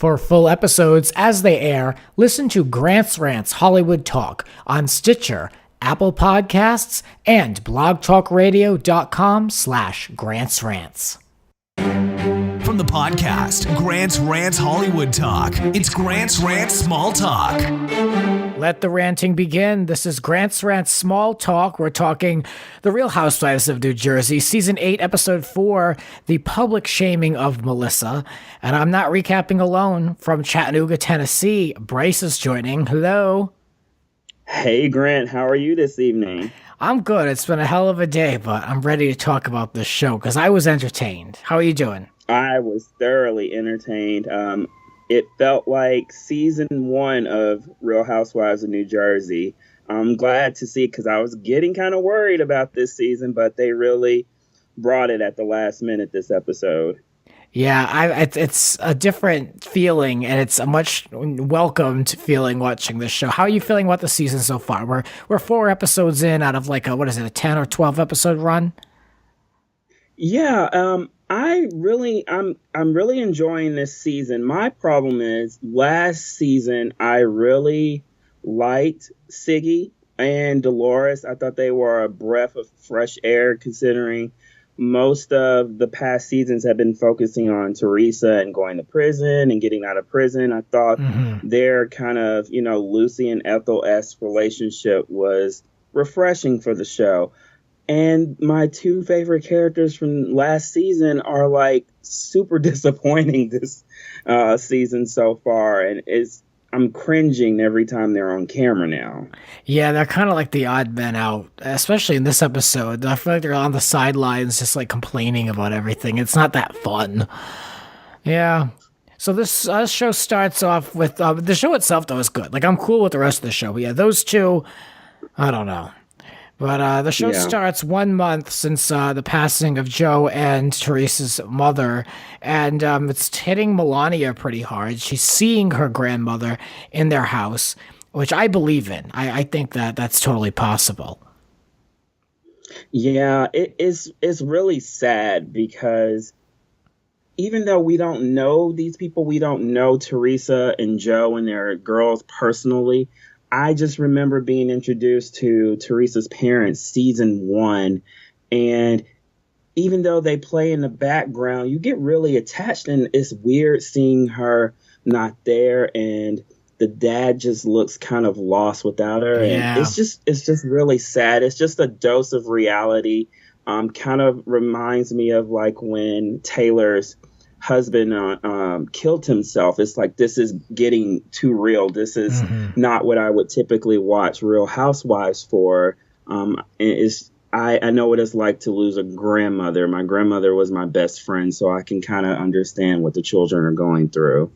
For full episodes as they air, listen to Rants Hollywood Talk on Stitcher, Apple Podcasts, and blogtalkradio.com/GrantsRants. From the podcast, Rants Hollywood Talk, it's Rants Small Talk. Let the ranting begin. This is Rants Small Talk. We're talking The Real Housewives of New Jersey, Season 8, Episode 4, The Public Shaming of Melissa. And I'm not recapping alone. From Chattanooga, Tennessee, Bryce is joining. Hello. Hey, Grant. How are you this evening? I'm good. It's been a hell of a day, but I'm ready to talk about this show because I was entertained. How are you doing? I was thoroughly entertained. It felt like season 1 of Real Housewives of New Jersey. I'm glad to see, because I was getting kind of worried about this season, but they really brought it at the last minute this episode. Yeah, it's a different feeling, and it's a much welcomed feeling watching this show. How are you feeling about the season so far? We're 4 episodes in out of like a 10 or 12 episode run? Yeah, I'm really enjoying this season. My problem is last season I really liked Siggy and Dolores. I thought they were a breath of fresh air, considering most of the past seasons have been focusing on Teresa and going to prison and getting out of prison. I thought their kind of, Lucy and Ethel-esque relationship was refreshing for the show. And my 2 favorite characters from last season are like super disappointing this season so far. And I'm cringing every time they're on camera now. Yeah, they're kind of like the odd men out, especially in this episode. I feel like they're on the sidelines just like complaining about everything. It's not that fun. Yeah. So this show starts off with the show itself, though, is good. Like, I'm cool with the rest of the show. But yeah, those two, I don't know. But the show starts 1 month since the passing of Joe and Teresa's mother, and it's hitting Melania pretty hard. She's seeing her grandmother in their house, which I believe in. I think that that's totally possible. Yeah, it's really sad because even though we don't know these people, we don't know Teresa and Joe and their girls personally, I just remember being introduced to Teresa's parents season 1. And even though they play in the background, you get really attached. And it's weird seeing her not there. And the dad just looks kind of lost without her. Yeah. And it's just really sad. It's just a dose of reality. Kind of reminds me of like when Taylor's husband killed himself. It's like, this is getting too real. This is not what I would typically watch Real Housewives for. I know what it's like to lose a grandmother. My grandmother was my best friend, so I can kind of understand what the children are going through.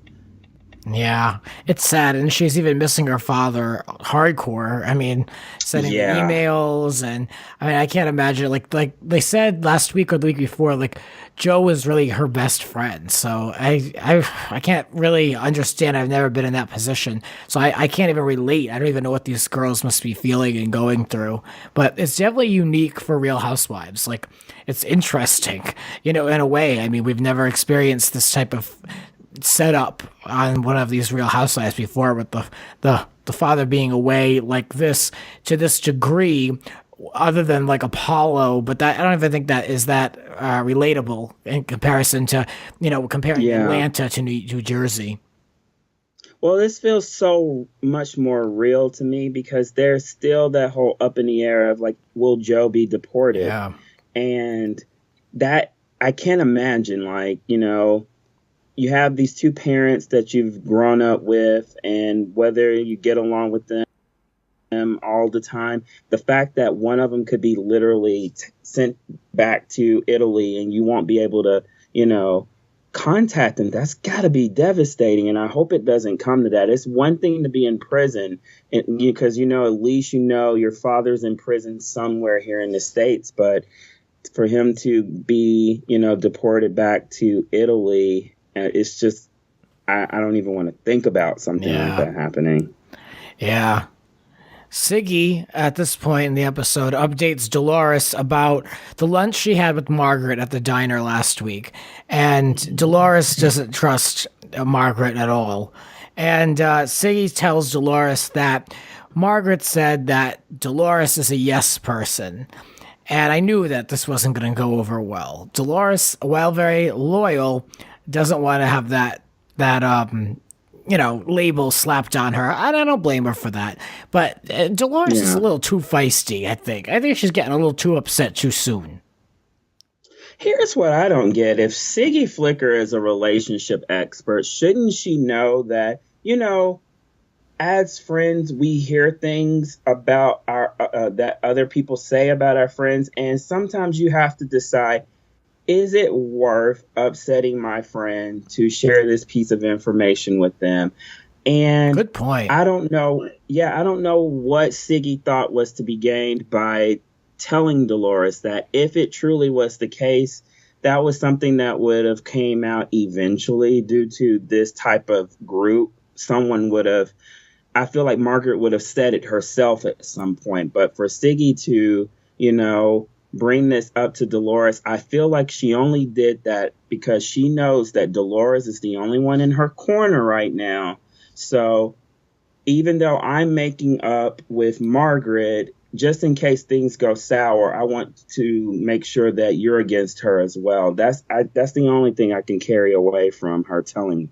Yeah, it's sad, and she's even missing her father hardcore. I mean, sending emails, and I mean, I can't imagine. Like they said last week or the week before, like Joe was really her best friend. So I can't really understand. I've never been in that position, so I can't even relate. I don't even know what these girls must be feeling and going through. But it's definitely unique for Real Housewives. Like, it's interesting, in a way. I mean, we've never experienced this type of set up on one of these Real Housewives before, with the father being away like this to this degree, other than like Apollo. But that, I don't even think that is that relatable in comparison to comparing Atlanta to New Jersey. Well, this feels so much more real to me because there's still that whole up in the air of like, will Joe be deported? Yeah. And that, I can't imagine, like, you have these 2 parents that you've grown up with, and whether you get along with them all the time, the fact that one of them could be literally sent back to Italy and you won't be able to, contact them, that's got to be devastating. And I hope it doesn't come to that. It's one thing to be in prison because, at least your father's in prison somewhere here in the States, but for him to be, deported back to Italy, it's just, I don't even want to think about something like that happening. Yeah. Siggy, at this point in the episode, updates Dolores about the lunch she had with Margaret at the diner last week. And Dolores doesn't trust Margaret at all. And Siggy tells Dolores that Margaret said that Dolores is a yes person. And I knew that this wasn't going to go over well. Dolores, while very loyal, doesn't want to have that label slapped on her. And I don't blame her for that. But Dolores is a little too feisty, I think. I think she's getting a little too upset too soon. Here's what I don't get. If Siggy Flicker is a relationship expert, shouldn't she know that, as friends, we hear things about our that other people say about our friends. And sometimes you have to decide, is it worth upsetting my friend to share this piece of information with them? And good point. I don't know. Yeah, I don't know what Siggy thought was to be gained by telling Dolores that. If it truly was the case, that was something that would have came out eventually due to this type of group. Someone would have, I feel like Margaret would have said it herself at some point. But for Siggy to, bring this up to Dolores, I feel like she only did that because she knows that Dolores is the only one in her corner right now. So even though I'm making up with Margaret, just in case things go sour, I want to make sure that you're against her as well. That's the only thing I can carry away from her telling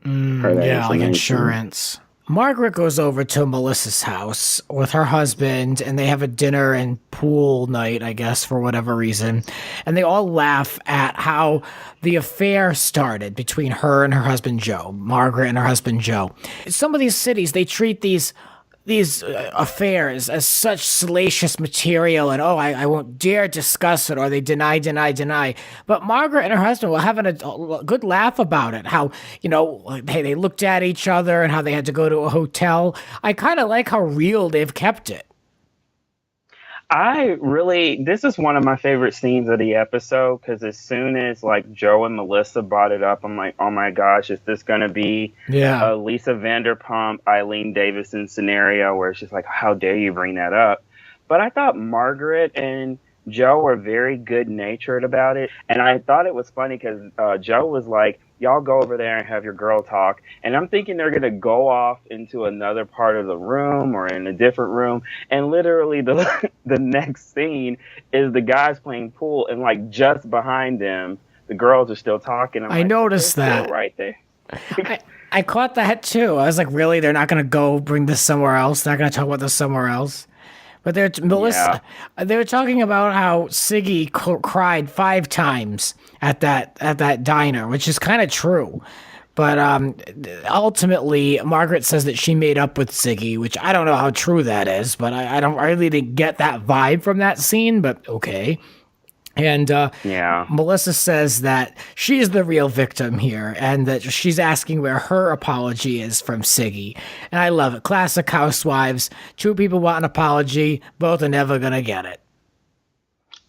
her that. Yeah, like insurance. Margaret goes over to Melissa's house with her husband, and they have a dinner and pool night, I guess, for whatever reason. And they all laugh at how the affair started between her and her husband, Joe. Margaret and her husband, Joe. In some of these cities, they treat these affairs as such salacious material, and I won't dare discuss it, or they deny. But Margaret and her husband were having a good laugh about it. How, they looked at each other and how they had to go to a hotel. I kind of like how real they've kept it. This is one of my favorite scenes of the episode, because as soon as Joe and Melissa brought it up, I'm like, oh my gosh, is this going to be a Lisa Vanderpump, Eileen Davison scenario where it's just like, how dare you bring that up? But I thought Margaret and Joe were very good natured about it. And I thought it was funny because Joe was like, y'all go over there and have your girl talk. And I'm thinking they're going to go off into another part of the room or in a different room. And literally the next scene is the guys playing pool, and just behind them, the girls are still talking. I noticed that right there. I caught that too. I was like, really? They're not going to go bring this somewhere else? They're not going to talk about this somewhere else? But they were talking about how Siggy cried 5 times at that diner, which is kind of true. But ultimately, Margaret says that she made up with Siggy, which I don't know how true that is. But I really didn't get that vibe from that scene. But okay. And Melissa says that she's the real victim here, and that she's asking where her apology is from Siggy. And I love it. Classic Housewives. 2 people want an apology. Both are never going to get it.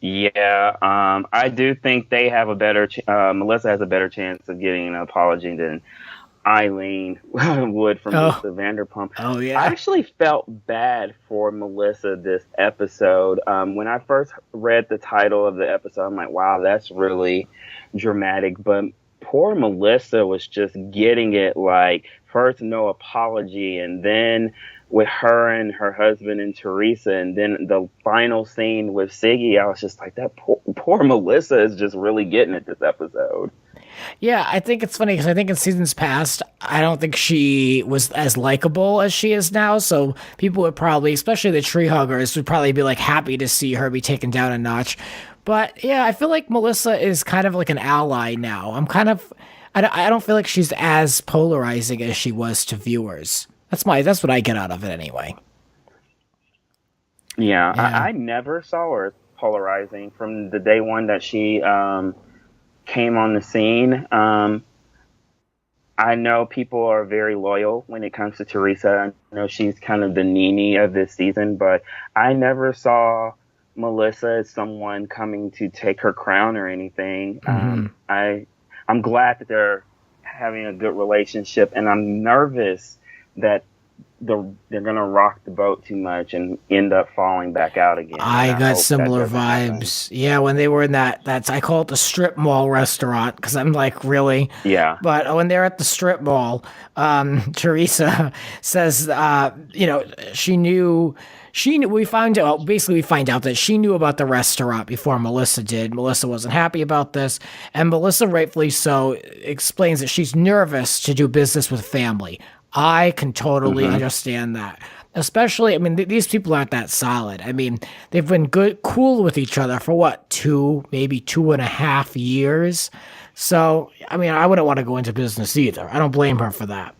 Yeah, I do think they have a better Melissa has a better chance of getting an apology than Eileen would from Lisa Vanderpump. Oh, yeah. I actually felt bad for Melissa this episode. When I first read the title of the episode, I'm like, wow, that's really dramatic. But poor Melissa was just getting it, first no apology, and then with her and her husband and Teresa, and then the final scene with Siggy, I was just like, that poor Melissa is just really getting it this episode. Yeah, I think it's funny because I think in seasons past, I don't think she was as likable as she is now. So people would probably, especially the tree huggers, would probably be happy to see her be taken down a notch. But yeah, I feel like Melissa is kind of like an ally now. I don't feel like she's as polarizing as she was to viewers. That's what I get out of it anyway. Yeah. I never saw her polarizing from the day one that she came on the scene. I know people are very loyal when it comes to Teresa. I know she's kind of the Nene of this season, but I never saw Melissa as someone coming to take her crown or anything. Mm-hmm. I'm glad that they're having a good relationship, and I'm nervous that they're gonna rock the boat too much and end up falling back out again. I got similar vibes. Happen. Yeah, when they were in that's I call it the strip mall restaurant because I'm like, really? Yeah. But when they're at the strip mall, Teresa says, she knew. We find out that she knew about the restaurant before Melissa did. Melissa wasn't happy about this, and Melissa, rightfully so, explains that she's nervous to do business with family. I can totally understand that. Especially, I mean, these people aren't that solid. I mean, they've been cool with each other for what, maybe 2.5 years. So, I mean, I wouldn't want to go into business either. I don't blame her for that.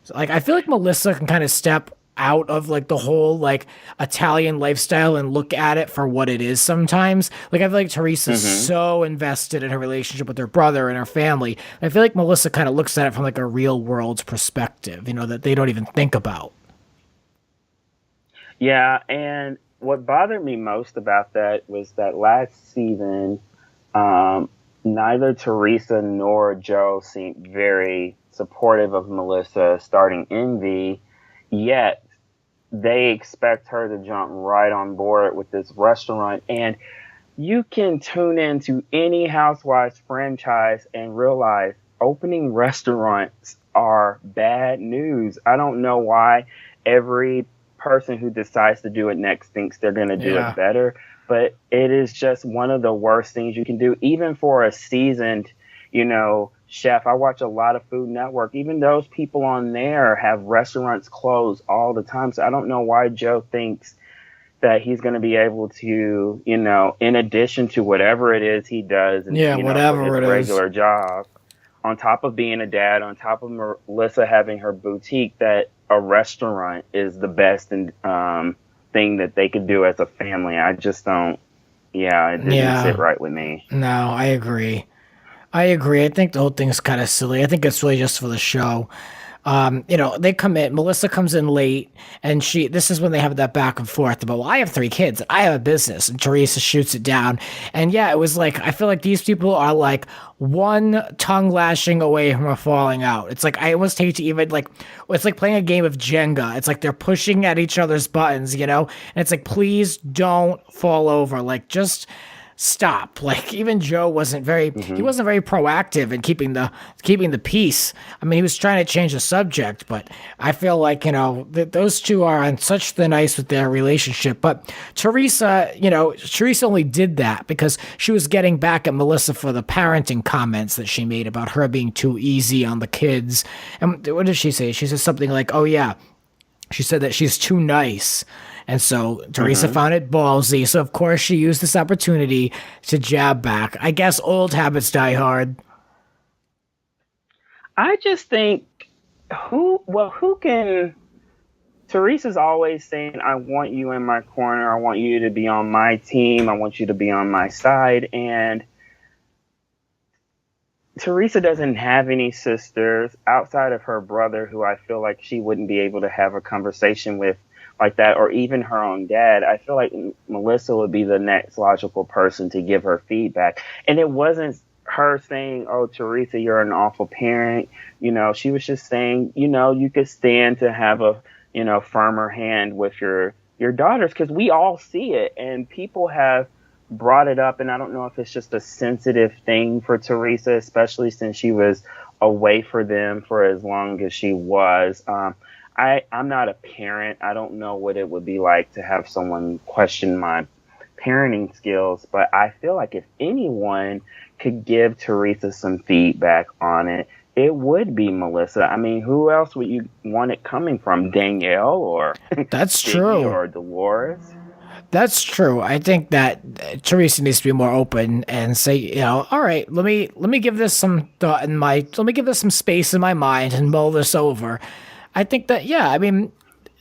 So, like, I feel like Melissa can kind of step out of like the whole like Italian lifestyle and look at it for what it is sometimes. Like I feel like Teresa's so invested in her relationship with her brother and her family. I feel like Melissa kind of looks at it from like a real world perspective, that they don't even think about. Yeah, and what bothered me most about that was that last season, neither Teresa nor Joe seemed very supportive of Melissa starting Envy, yet they expect her to jump right on board with this restaurant. And you can tune into any Housewives franchise and realize opening restaurants are bad news. I don't know why every person who decides to do it next thinks they're going to do it better, but it is just one of the worst things you can do, even for a seasoned, chef. I watch a lot of Food Network. Even those people on there have restaurants closed all the time. So I don't know why Joe thinks that he's going to be able to, in addition to whatever it is he does, and, whatever his regular job, on top of being a dad, on top of Melissa having her boutique, that a restaurant is the best thing that they could do as a family. I just don't. It didn't sit right with me. No, I agree. I think the whole thing's kind of silly. I think it's really just for the show. They come in, Melissa comes in late, and this is when they have that back and forth about, well, I have 3 kids, and I have a business, and Teresa shoots it down. And it was like, I feel like these people are like one tongue lashing away from a falling out. It's like, I almost hate to even it's like playing a game of Jenga. It's like they're pushing at each other's buttons, and it's like, please don't fall over. Like, just stop. Like even Joe wasn't very he wasn't very proactive in keeping the peace. I mean, he was trying to change the subject, but I feel like those two are on such thin ice with their relationship. But Teresa only did that because she was getting back at Melissa for the parenting comments that she made about her being too easy on the kids. And what did she say? She said something like, "Oh yeah," she said that she's too nice. And so Teresa found it ballsy. So, of course, she used this opportunity to jab back. I guess old habits die hard. I just think who can... Teresa's always saying, I want you in my corner. I want you to be on my team. I want you to be on my side. And Teresa doesn't have any sisters outside of her brother, who I feel like she wouldn't be able to have a conversation with like that, or even her own dad. I feel like Melissa would be the next logical person to give her feedback. And it wasn't her saying, oh, Teresa, you're an awful parent. She was just saying, you could stand to have a, firmer hand with your daughters, because we all see it. And people have brought it up. And I don't know if it's just a sensitive thing for Teresa, especially since she was away for them for as long as she was. I'm not a parent. I don't know what it would be like to have someone question my parenting skills, but I feel like if anyone could give Teresa some feedback on it, it would be Melissa. I mean, who else would you want it coming from? Danielle or That's Siggy true. Or Dolores? That's true. I think that Teresa needs to be more open and say, all right, let me give this some thought let me give this some space in my mind and mull this over. I think that, I mean,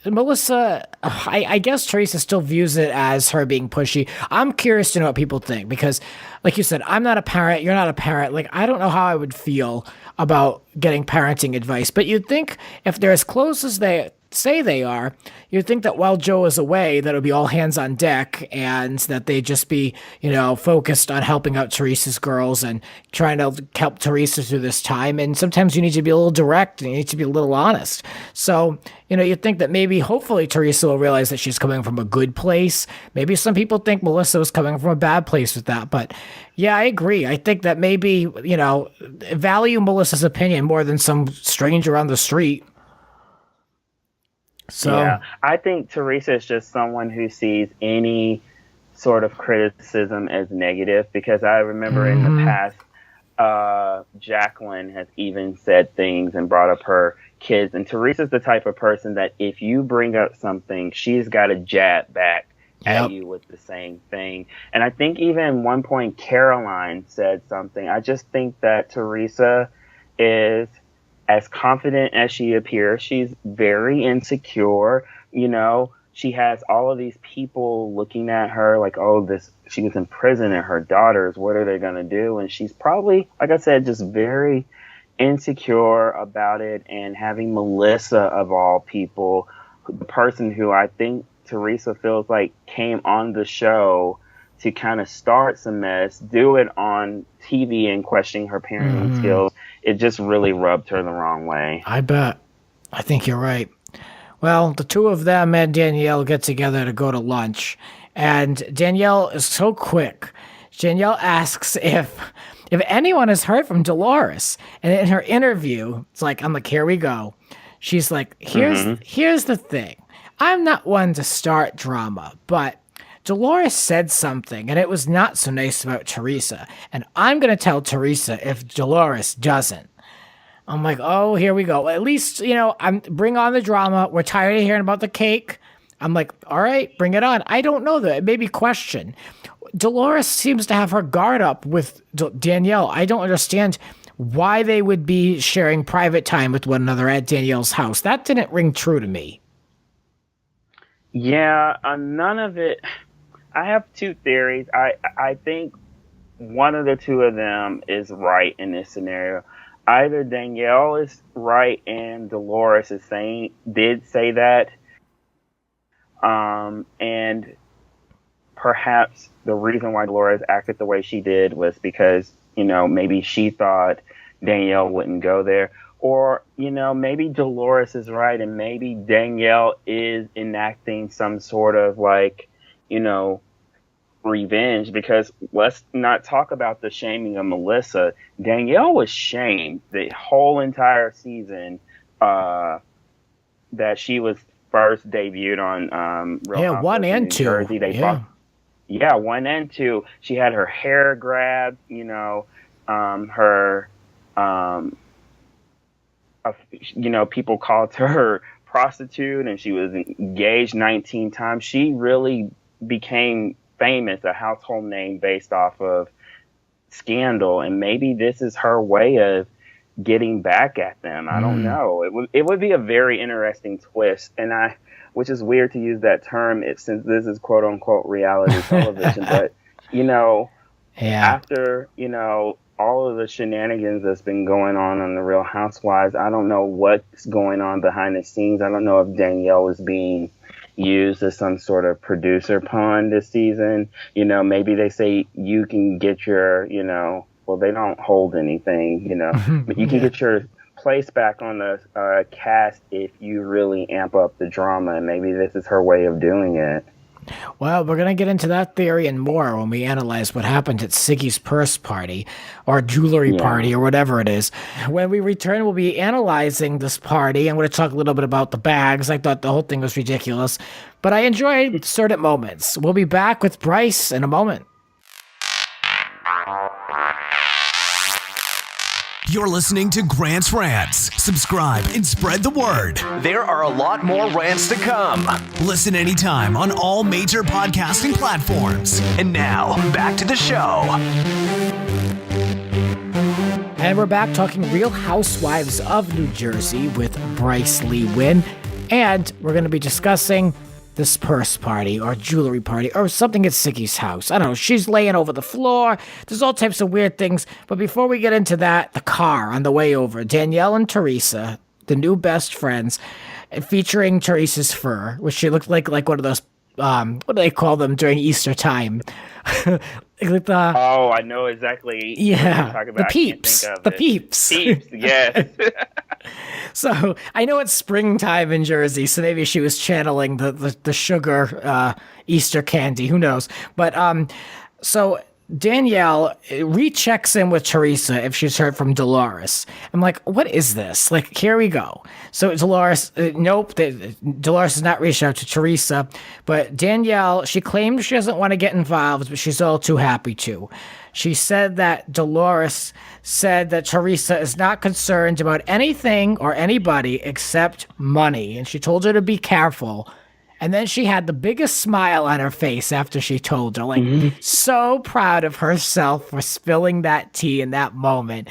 Melissa, I guess Teresa still views it as her being pushy. I'm curious to know what people think because, like you said, I'm not a parent. You're not a parent. Like, I don't know how I would feel about getting parenting advice. But you'd think if they're as close as they say they are, you'd think that while Joe is away, that it would be all hands on deck and that they'd just be, focused on helping out Teresa's girls and trying to help Teresa through this time. And sometimes you need to be a little direct and you need to be a little honest. So, you'd think that maybe, hopefully, Teresa will realize that she's coming from a good place. Maybe some people think Melissa was coming from a bad place with that. But yeah, I agree. I think that maybe, value Melissa's opinion more than some stranger on the street. So yeah, I think Teresa is just someone who sees any sort of criticism as negative, because I remember in the past, Jacqueline has even said things and brought up her kids. And Teresa's the type of person that if you bring up something, she's got to jab back at you with the same thing. And I think even at one point, Caroline said something. I just think that Teresa is as confident as she appears. She's very insecure. She has all of these people looking at her like, she was in prison and her daughters, what are they going to do? And she's probably, like I said, just very insecure about it. And having Melissa, of all people, the person who I think Teresa feels like came on the show to kind of start some mess, do it on TV and questioning her parenting skills, it just really rubbed her the wrong way. I bet. I think you're right. Well, the two of them and Danielle get together to go to lunch, and Danielle is so quick. Danielle asks if anyone has heard from Dolores, and in her interview, I'm like, here we go. She's like, here's the thing. I'm not one to start drama, but Dolores said something, and it was not so nice about Teresa, and I'm going to tell Teresa if Dolores doesn't. I'm like, oh, here we go. At least, bring on the drama. We're tired of hearing about the cake. I'm like, all right, bring it on. I don't know that. It made me question. Dolores seems to have her guard up with Danielle. I don't understand why they would be sharing private time with one another at Danielle's house. That didn't ring true to me. Yeah, none of it. I have two theories. I think one of the two of them is right in this scenario. Either Danielle is right and Dolores did say that. And perhaps the reason why Dolores acted the way she did was because, maybe she thought Danielle wouldn't go there. Or, maybe Dolores is right and maybe Danielle is enacting some sort of revenge, because let's not talk about the shaming of Melissa. Danielle was shamed the whole entire season that she was first debuted on Real Housewives 1 and in 2. Jersey. Yeah, 1 and 2. She had her hair grabbed, people called her prostitute, and she was engaged 19 times. She really became famous, a household name based off of scandal, and maybe this is her way of getting back at them. I don't know. It would be a very interesting twist, which is weird to use that term since this is quote unquote reality television, but after all of the shenanigans that's been going on the Real Housewives, I don't know what's going on behind the scenes. I don't know if Danielle is being used as some sort of producer pawn this season. Maybe they say you can get your, well, they don't hold anything, but you can get your place back on the cast if you really amp up the drama. And maybe this is her way of doing it. Well, we're going to get into that theory and more when we analyze what happened at Siggy's purse party or jewelry party or whatever it is. When we return, we'll be analyzing this party. I'm going to talk a little bit about the bags. I thought the whole thing was ridiculous, but I enjoyed certain moments. We'll be back with Bryce in a moment. You're listening to Grant's Rants. Subscribe and spread the word. There are a lot more rants to come. Listen anytime on all major podcasting platforms. And now, back to the show. And we're back talking Real Housewives of New Jersey with Bryce Lee Wynn. And we're going to be discussing this purse party or jewelry party or something at Siggy's house. I don't know. She's laying over the floor. There's all types of weird things. But before we get into that, the car on the way over, Danielle and Teresa, the new best friends, featuring Teresa's fur, which she looked like one of those what do they call them during Easter time? Like oh, I know exactly what you're talking about. The peeps. The peeps. Peeps, yes. So I know it's springtime in Jersey, so maybe she was channeling the sugar Easter candy. Who knows? But so Danielle rechecks in with Teresa if she's heard from Dolores. I'm like, what is this? Like, here we go. So Dolores, nope, Dolores has not reached out to Teresa, but Danielle, she claims she doesn't want to get involved, but she's all too happy to. She said that Dolores said that Teresa is not concerned about anything or anybody except money, and she told her to be careful. And then she had the biggest smile on her face after she told her, like, so proud of herself for spilling that tea in that moment.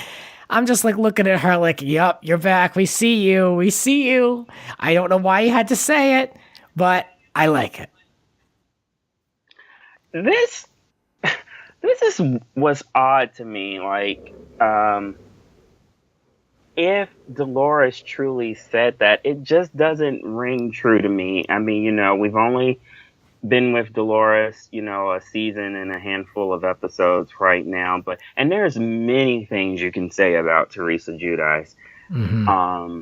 I'm just like looking at her like, yup, you're back. We see you. We see you. I don't know why you had to say it, but I like it. This was odd to me. Like, if Dolores truly said that, it just doesn't ring true to me. I mean, you know, we've only been with Dolores, you know, a season and a handful of episodes right now, and there's many things you can say about Teresa Giudice. Mm-hmm.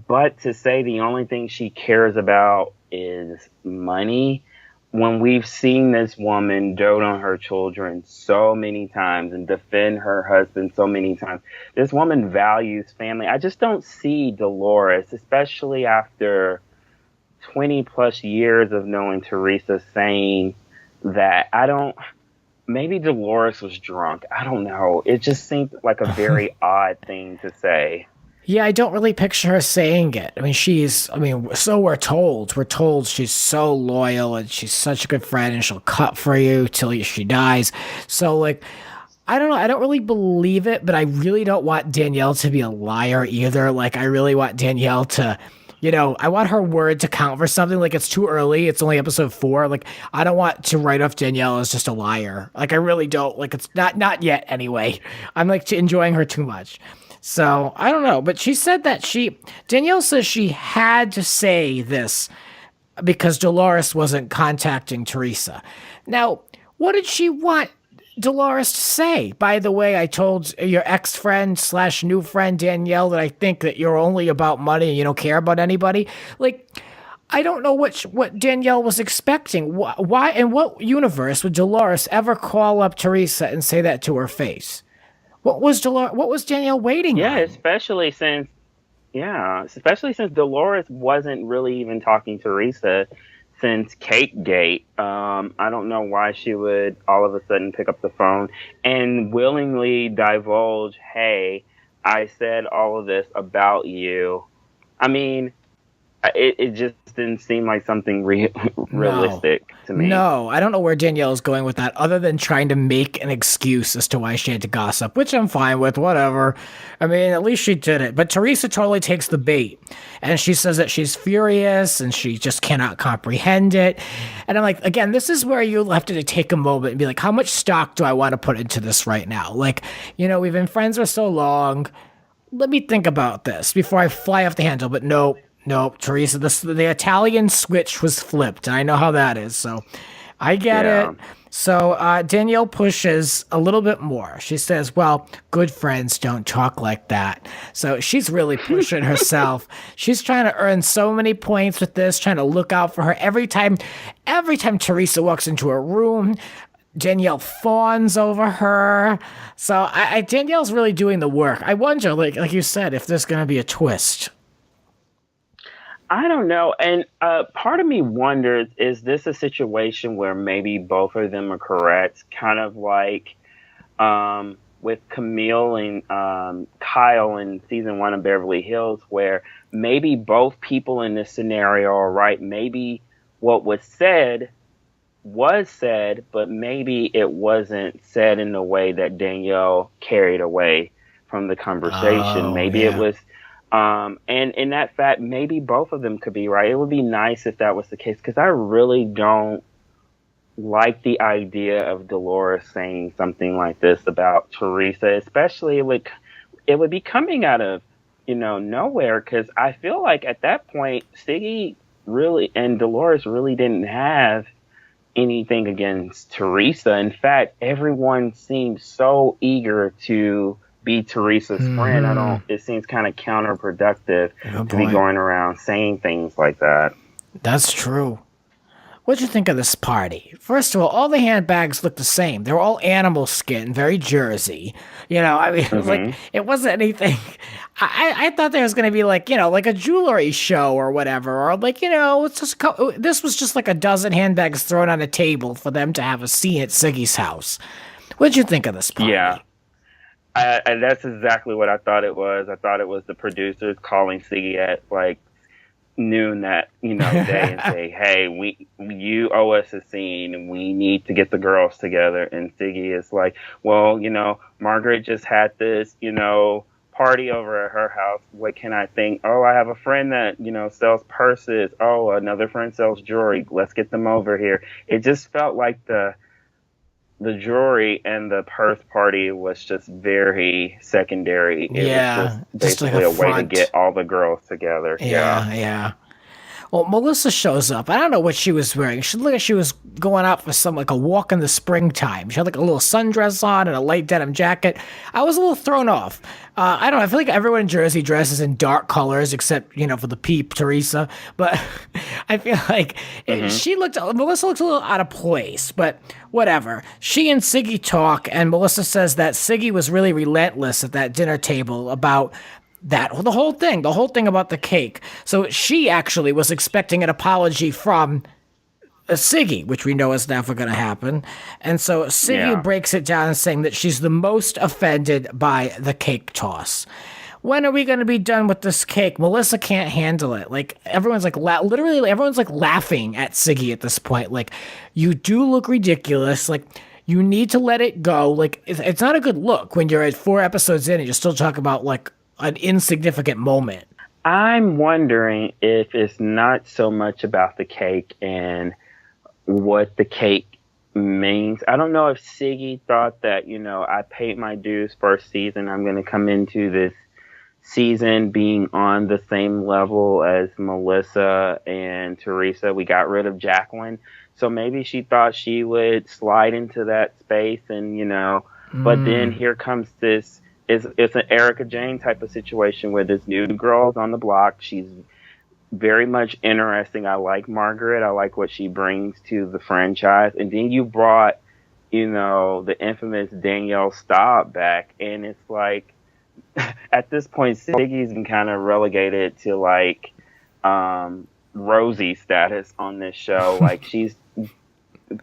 But to say the only thing she cares about is money, when we've seen this woman dote on her children so many times and defend her husband so many times, this woman values family. I just don't see Dolores, especially after 20 plus years of knowing Teresa, saying that. Maybe Dolores was drunk. I don't know. It just seemed like a very odd thing to say. Yeah, I don't really picture her saying it. I mean, so we're told. We're told she's so loyal and she's such a good friend and she'll cut for you till she dies. So, like, I don't know. I don't really believe it, but I really don't want Danielle to be a liar either. Like, I really want Danielle to, you know, I want her word to count for something. Like, it's too early. It's only episode 4. Like, I don't want to write off Danielle as just a liar. Like, I really don't. Like, it's not yet anyway. I'm, like, enjoying her too much. So, I don't know, but she said that Danielle says she had to say this because Dolores wasn't contacting Teresa. Now, what did she want Dolores to say? By the way, I told your ex-friend / new friend Danielle that I think that you're only about money and you don't care about anybody. Like, I don't know what Danielle was expecting. Why, in what universe would Dolores ever call up Teresa and say that to her face? What was Danielle waiting on? Especially since Dolores wasn't really even talking to Teresa since Cake Gate. I don't know why she would all of a sudden pick up the phone and willingly divulge, hey, I said all of this about you. I mean, it just didn't seem like something realistic to me. No, I don't know where Danielle is going with that, other than trying to make an excuse as to why she had to gossip, which I'm fine with, whatever. I mean, at least she did it. But Teresa totally takes the bait, and she says that she's furious, and she just cannot comprehend it. And I'm like, again, this is where you have to take a moment and be like, how much stock do I want to put into this right now? Like, you know, we've been friends for so long. Let me think about this before I fly off the handle, but nope, Teresa, the Italian switch was flipped. I know how that is, so I get it. So Danielle pushes a little bit more. She says, well, good friends don't talk like that. So she's really pushing herself. She's trying to earn so many points with this, trying to look out for her. Every time Teresa walks into a room, Danielle fawns over her. So Danielle's really doing the work. I wonder, like you said, if there's going to be a twist. I don't know. And part of me wonders, is this a situation where maybe both of them are correct? Kind of like with Camille and Kyle in season 1 of Beverly Hills, where maybe both people in this scenario are right. Maybe what was said, but maybe it wasn't said in the way that Danielle carried away from the conversation. It was... and in that fact, maybe both of them could be right. It would be nice if that was the case, because I really don't like the idea of Dolores saying something like this about Teresa, especially it would be coming out of nowhere, because I feel like at that point, Siggy really and Dolores really didn't have anything against Teresa. In fact, everyone seemed so eager to be Teresa's friend. It seems kind of counterproductive to be going around saying things like that. That's true. What'd you think of this party? First of all the handbags looked the same. They were all animal skin, very Jersey. It was like, it wasn't anything. I thought there was going to be like a jewelry show or whatever. Or like, it's just, this was just like a dozen handbags thrown on a table for them to have a scene at Siggy's house. What'd you think of this party? Yeah. And that's exactly what I thought it was. I thought it was the producers calling Siggy at like noon that day and say, hey, you owe us a scene and we need to get the girls together. And Siggy is like, well, Margaret just had this party over at her house. What can I think? Oh, I have a friend that sells purses. Oh, another friend sells jewelry. Let's get them over here. It just felt like the jewelry and the purse party was just very secondary. It was just basically like a way to get all the girls together. Yeah. Well, Melissa shows up. I don't know what she was wearing. She looked like she was going out for a walk in the springtime. She had like a little sundress on and a light denim jacket. I was a little thrown off. I don't know. I feel like everyone in Jersey dresses in dark colors except, for the peep, Teresa. But I feel like Melissa looks a little out of place, but whatever. She and Siggy talk, and Melissa says that Siggy was really relentless at that dinner table about the whole thing about the cake. So she actually was expecting an apology from Siggy, which we know is never going to happen. And so Siggy breaks it down saying that she's the most offended by the cake toss. When are we going to be done with this cake? Melissa can't handle it. Like, everyone's like, literally, everyone's like laughing at Siggy at this point. Like, you do look ridiculous. Like, you need to let it go. Like, it's not a good look when you're at 4 episodes in and you're still talking about, like, an insignificant moment. I'm wondering if it's not so much about the cake and what the cake means. I don't know if Siggy thought that, I paid my dues first season. I'm going to come into this season being on the same level as Melissa and Teresa. We got rid of Jacqueline. So maybe she thought she would slide into that space and, but then here comes this. It's an Erica Jane type of situation where this new girl's on the block. She's very much interesting. I like Margaret. I like what she brings to the franchise. And then you brought, the infamous Danielle Staub back. And it's like, at this point, Siggy's been kind of relegated to like Rosie status on this show. Like, she's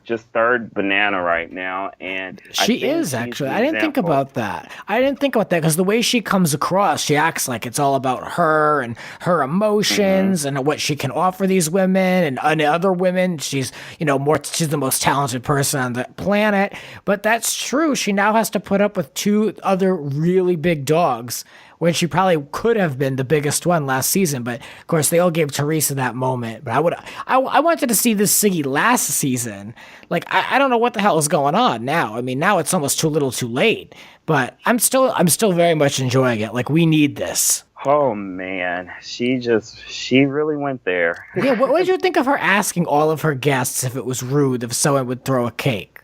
just third banana right now, and she is actually. I didn't think about that. Because the way she comes across, she acts like it's all about her and her emotions and what she can offer these women and other women. She's she's the most talented person on the planet. But that's true. She now has to put up with 2 other really big dogs, when she probably could have been the biggest one last season. But of course, they all gave Teresa that moment. But I wanted to see this Siggy last season. Like, I don't know what the hell is going on now. I mean, now it's almost too little too late. But I'm still very much enjoying it. Like, we need this. Oh man, she really went there. Yeah, what did you think of her asking all of her guests if it was rude if someone would throw a cake?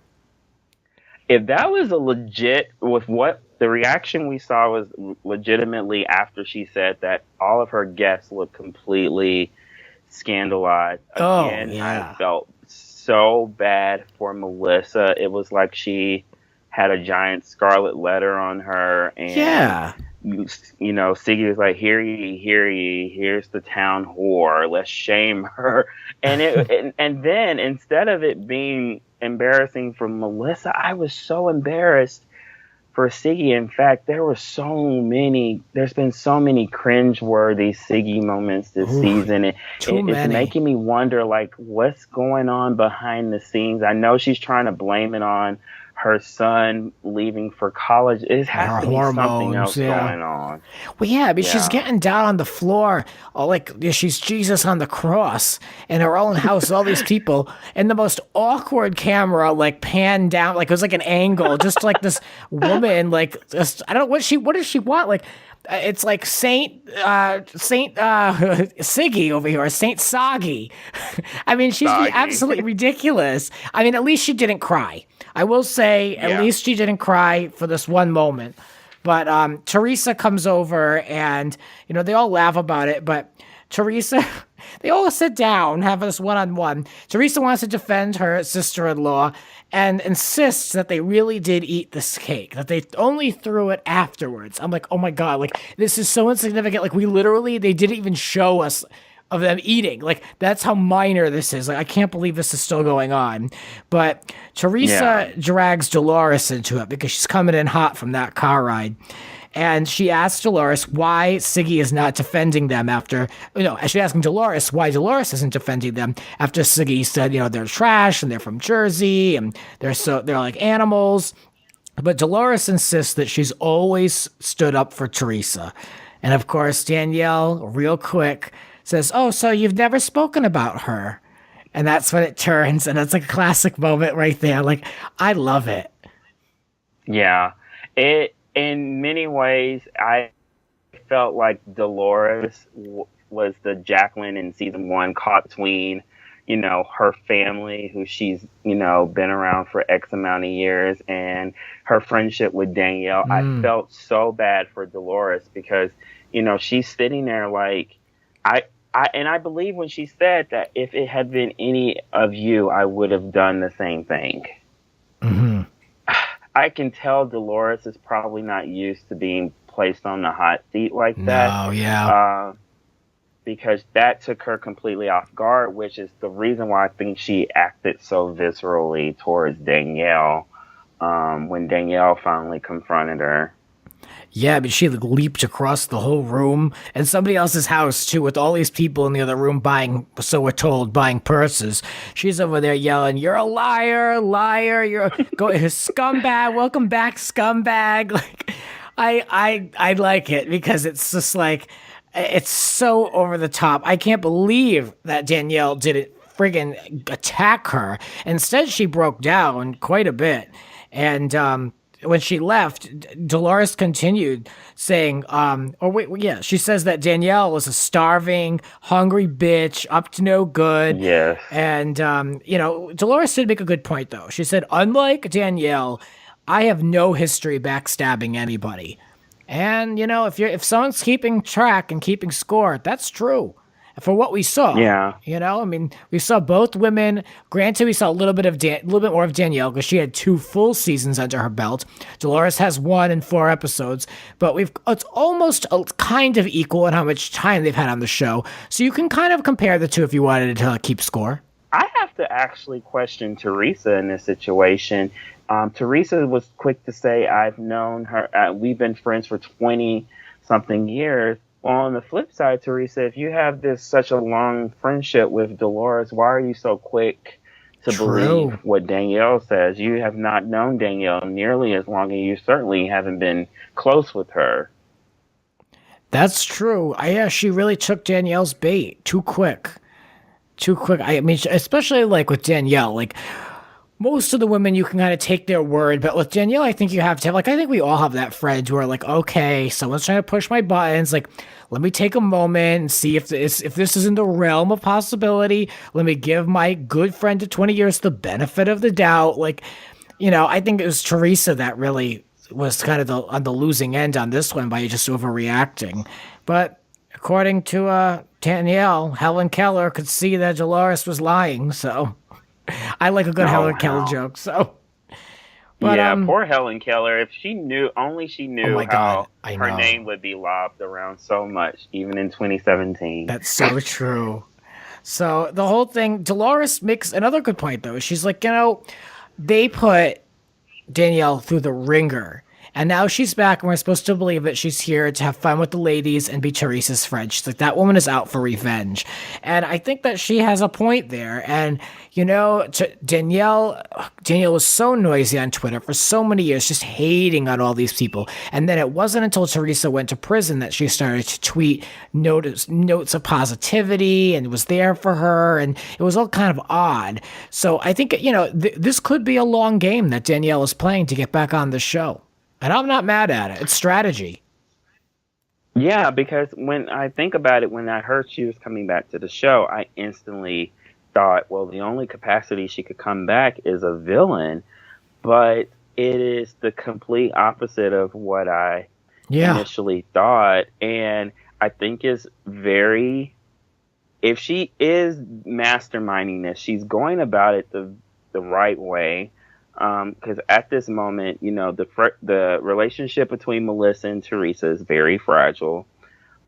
If that was a legit, with what the reaction we saw was legitimately after she said that, all of her guests looked completely scandalized. Again, I felt so bad for Melissa. It was like she had a giant scarlet letter on her, and Siggy was like, hear ye, here's the town whore, let's shame her. And and then instead of it being embarrassing for Melissa, I was so embarrassed for Siggy. In fact, there's been so many cringe-worthy Siggy moments this season. It's making me wonder, like, what's going on behind the scenes. I know she's trying to blame it on her son leaving for college. It has to be something else going on. Well, yeah, but she's getting down on the floor, like she's Jesus on the cross in her own house, all these people, and the most awkward camera, like, panned down, like it was like an angle, just like this woman, like, just, I don't know, what does she want? Like, it's like Saint Siggy over here, or Saint Soggy. I mean, she's absolutely ridiculous. I mean, at least she didn't cry. I will say, at least she didn't cry for this one moment. But Teresa comes over, and they all laugh about it. But Teresa, they all sit down, have this one-on-one. Teresa wants to defend her sister-in-law and insists that they really did eat this cake, that they only threw it afterwards. I'm like, oh my God, like, this is so insignificant. Like, they didn't even show us of them eating. Like, that's how minor this is. Like, I can't believe this is still going on. But Teresa drags Dolores into it because she's coming in hot from that car ride. And she asks Dolores why Siggy is not defending them after, she's asking Dolores why Dolores isn't defending them after Siggy said, they're trash and they're from Jersey and they're like animals. But Dolores insists that she's always stood up for Teresa. And of course, Danielle, real quick, says, oh, so you've never spoken about her. And that's when it turns, and it's like a classic moment right there. Like, I love it. Yeah. In many ways, I felt like Dolores was the Jacqueline in season 1 caught between, her family, who she's, been around for X amount of years, and her friendship with Danielle. I felt so bad for Dolores because, she's sitting there like, I believe when she said that if it had been any of you, I would have done the same thing. Mm-hmm. I can tell Dolores is probably not used to being placed on the hot seat like that. No, yeah. Because that took her completely off guard, which is the reason why I think she acted so viscerally towards Danielle when Danielle finally confronted her. Yeah, but she leaped across the whole room and somebody else's house too, with all these people in the other room so we're told, buying purses. She's over there yelling, "You're a liar, you're a scumbag, welcome back, scumbag." Like, I like it because it's just like, it's so over the top. I can't believe that Danielle didn't friggin' attack her. Instead, she broke down quite a bit. And, when she left, Dolores continued saying, she says that Danielle was a starving, hungry bitch, up to no good. Yes. And, Dolores did make a good point, though. She said, unlike Danielle, I have no history backstabbing anybody. And, if someone's keeping track and keeping score, that's true. For what we saw. Yeah. We saw both women. Granted, we saw a little bit more of Danielle because she had 2 full seasons under her belt. Dolores has 1 and 4 episodes, but it's almost kind of equal in how much time they've had on the show. So you can kind of compare the two if you wanted to keep score. I have to actually question Teresa in this situation. Teresa was quick to say, I've known her, we've been friends for 20-something years. On the flip side, Teresa, if you have such a long friendship with Dolores, why are you so quick to believe what Danielle says? You have not known Danielle nearly as long, and you certainly haven't been close with her. That's true. She really took Danielle's bait too quick. I mean, especially like with Danielle, like, most of the women, you can kind of take their word, but with Danielle, I think you have to have, I think we all have that friend who are like, okay, someone's trying to push my buttons, like, let me take a moment and see if this is in the realm of possibility. Let me give my good friend of 20 years the benefit of the doubt. Like, I think it was Teresa that really was kind of on the losing end on this one by just overreacting. But according to Danielle, Helen Keller could see that Dolores was lying, so... I like a good Helen Keller joke, so. But, poor Helen Keller. If she knew, how her name would be lobbed around so much, even in 2017. That's so true. So the whole thing, Dolores makes another good point, though. She's like, they put Danielle through the ringer. And now she's back, and we're supposed to believe that she's here to have fun with the ladies and be Teresa's friend. She's like, that woman is out for revenge. And I think that she has a point there. And, Danielle was so noisy on Twitter for so many years, just hating on all these people. And then it wasn't until Teresa went to prison that she started to tweet notes of positivity and was there for her. And it was all kind of odd. So I think, this could be a long game that Danielle is playing to get back on the show. And I'm not mad at it. It's strategy. Yeah, because when I think about it, when I heard she was coming back to the show, I instantly thought, well, the only capacity she could come back is a villain. But it is the complete opposite of what I initially thought. And I think is very, if she is masterminding this, she's going about it the right way. Because at this moment, you know, the relationship between Melissa and Teresa is very fragile.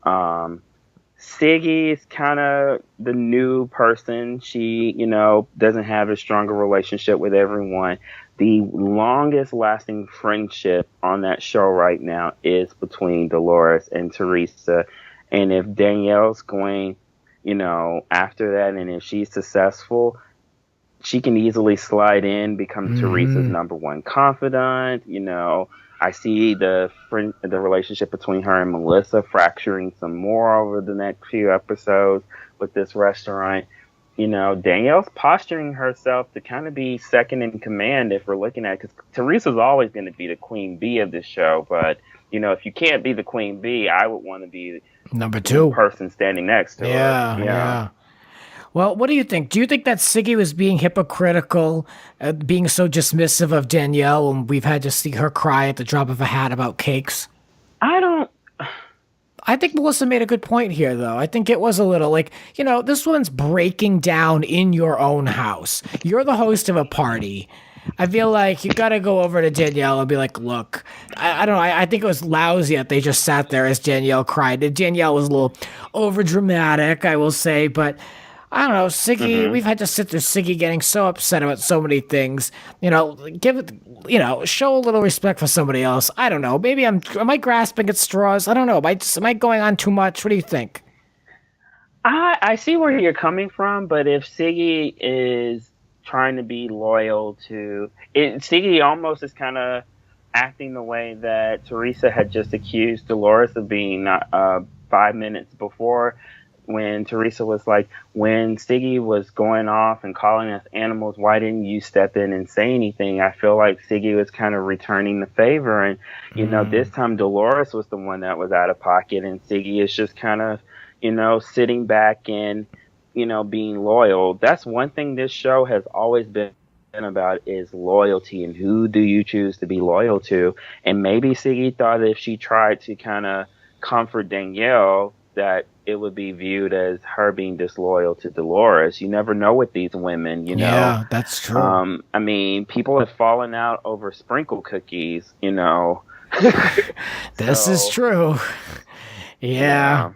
Siggy is kind of the new person. She, you know, doesn't have a stronger relationship with everyone. The longest lasting friendship on that show right now is between Dolores and Teresa. And if Danielle's going, you know, after that, and if she's successful, she can easily slide in, become Teresa's number one confidant. You know, I see the relationship between her and Melissa fracturing some more over the next few episodes with this restaurant. You know, Danielle's posturing herself to kind of be second in command if we're looking at it, because Teresa's always going to be the queen bee of this show. But, you know, if you can't be the queen bee, I would want to be number two the person standing next to her. Yeah. Well, what do you think? Do you think that Siggy was being hypocritical, being so dismissive of Danielle, and we've had to see her cry at the drop of a hat about cakes? I think Melissa made a good point here, though. I think it was a little like, you know, this woman's breaking down in your own house. You're the host of a party. I feel like you got to go over to Danielle and be like, look, I don't know. I think it was lousy that they just sat there as Danielle cried. Danielle was a little over dramatic, I will say, but I don't know, Siggy, we've had to sit through Siggy getting so upset about so many things. You know, show a little respect for somebody else. I don't know. Maybe am I grasping at straws? I don't know. Am I going on too much? What do you think? I see where you're coming from, but if Siggy is trying to be loyal to it, Siggy almost is kind of acting the way that Teresa had just accused Dolores of being 5 minutes before, when Teresa was like, when Siggy was going off and calling us animals, why didn't you step in and say anything? I feel like Siggy was kind of returning the favor. And, you know, this time Dolores was the one that was out of pocket, and Siggy is just kind of, you know, sitting back and, you know, being loyal. That's one thing this show has always been about, is loyalty, and who do you choose to be loyal to? And maybe Siggy thought if she tried to kind of comfort Danielle, that it would be viewed as her being disloyal to Dolores. You never know with these women, you know. Yeah, that's true. I mean, people have fallen out over sprinkle cookies, you know. This is true. Yeah.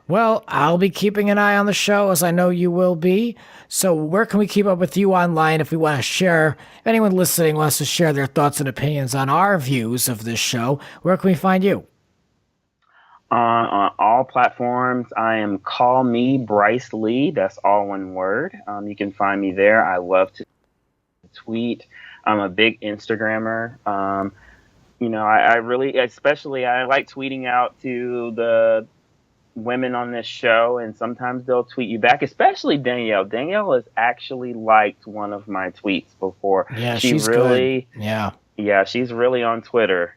Well, I'll be keeping an eye on the show, as I know you will be. So where can we keep up with you online if we want to share, if anyone listening wants to share their thoughts and opinions on our views of this show, where can we find you? On all platforms, I am Call Me Bryce Lee. That's all one word. You can find me there. I love to tweet. I'm a big Instagrammer. You know, I really, especially, I like tweeting out to the women on this show, and sometimes they'll tweet you back, especially Danielle. Danielle has actually liked one of my tweets before. Yeah, she's really good. Yeah, she's really on Twitter.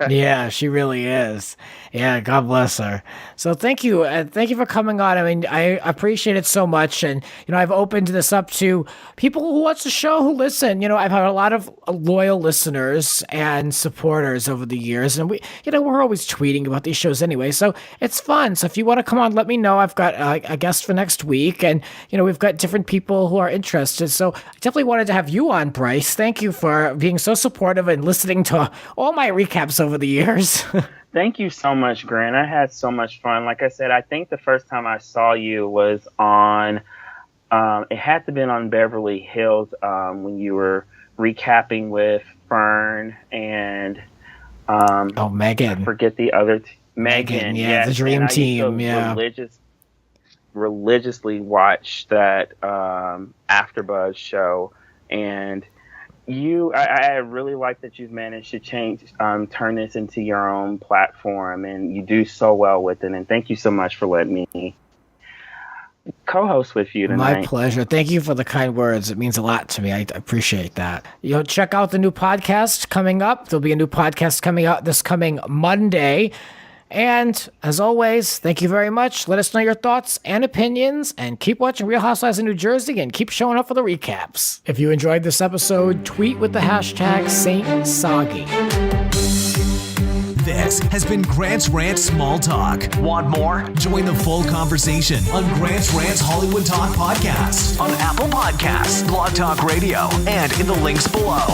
Yeah, she really is. Yeah, God bless her. So thank you. Thank you for coming on. I mean, I appreciate it so much. And, you know, I've opened this up to people who watch the show, who listen. You know, I've had a lot of loyal listeners and supporters over the years. And we're always tweeting about these shows anyway. So it's fun. So if you want to come on, let me know. I've got a guest for next week. And, you know, we've got different people who are interested. So I definitely wanted to have you on, Bryce. Thank you for being so supportive and listening to all my recaps over the years. Thank you so much, Grant. I had so much fun. Like I said, I think the first time I saw you was on, it had to have been on Beverly Hills, when you were recapping with Fern and, Megan. I forget the other, Megan. Yeah, the dream team. Yeah. Religiously watch that, AfterBuzz show, and I really like that you've managed to turn this into your own platform, and you do so well with it. And thank you so much for letting me co-host with you tonight. My pleasure. Thank you for the kind words. It means a lot to me. I appreciate that. You know, check out the new podcast coming up. There'll be a new podcast coming out this coming Monday. And as always, thank you very much. Let us know your thoughts and opinions, and keep watching Real Housewives of New Jersey and keep showing up for the recaps. If you enjoyed this episode, tweet with the hashtag #SaintSoggy. This has been Grant's Rants Small Talk. Want more? Join the full conversation on Grant's Rants Hollywood Talk podcast On Apple Podcasts, Blog Talk Radio, and in the links below.